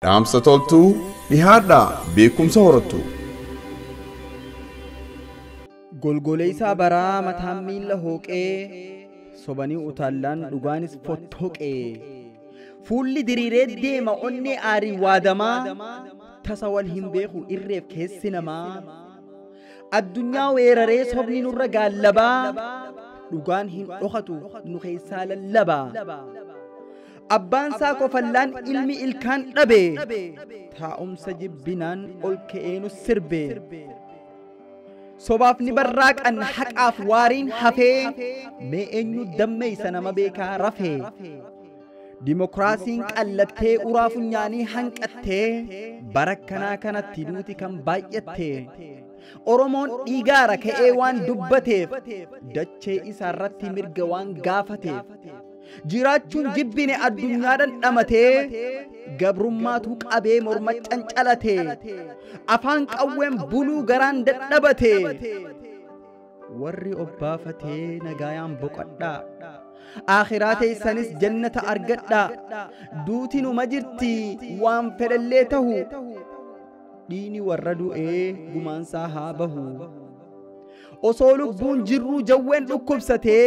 Dhaamsa toltuu dhihaadhaa beekumsa horattu. Golgoleessaa baraa mataan miila hooqee sobanii utaallaan dhugaanis fottoqee fuulli diriiree deema onnee aarii waadamaa tasa wal hin beeku irreef keessi namaa addunyaa weeraree sobni nurra gaallabaa dhugaan hin dhokatu nu keessaa lallabaa abbaan saa kofallaan ilmi ilkaan dhabe taa'umsa jibbinaan ol ka'eenu sirbe sobaaf ni barraaqan haqaaf waariin hafee mee eenyu dammeeysa nama beekaa rafee dimokiraasiin qallattee uraa funyaanii hanqattee barakkanaa kanatti duuti kan baay'attee Oromoon dhiigaara ka'ee waan dubbateef dachee isaarratti mirga waan gaafateef jiraachuun jibbine addunyaadhaan dhamatee gabrummaatu qabee morma cancalatee afaan qawween buluu garaan dadhabatee warri obbaafatee nagaayaan boqadhaa akhiraa teessanis jannata argadhaa duuti numa jirti waan fedhallee tahu dhiini warra du'ee gumaansaa haa bahu Osoo lubbuun jirruu jawween dhukkubsatee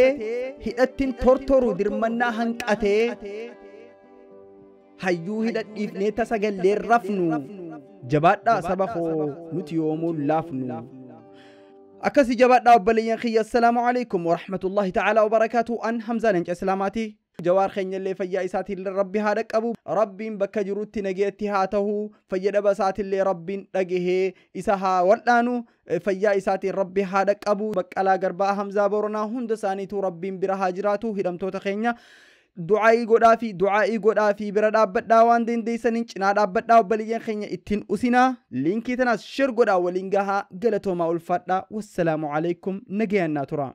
hidhattiin tortoru dirmannaa hanqatee hayyuu hidhadhiifnee sagaleen rafnu jabaadhaa saba koo nuti yoomuun laafnu akkasi jabaadhaa obboleeyyan kiyya assalaamu alaykum wa rahmatullahi ta'ala wa barakaatu an Hamzaan Lenca Islaamaati Jawar keenyallee fayyaa isaatiin rabbi haa dhaqqabu rabbiin bakka jirutti nageetti haa tahu fayyadaba isaatillee rabbiin dhagahee isa haa wal'aanu fayyaa isaatiin rabbi haa dhaqqabu baqqalaa garbaa Hamzaa boronaa hunda isaaniitu rabbiin bira haa jiraatu hidhamtoota keenya du'aa'ii godhaa fi bira dhaabbadhaa waan dandeessaniin cinaa dhaabbadhaa obboleeyyan keenya ittiin usinaa liinkii tanaas shir godhaa waliin gahaa galatoomaa ulfaadhaa wassalaamu alaykum nagayannaa tura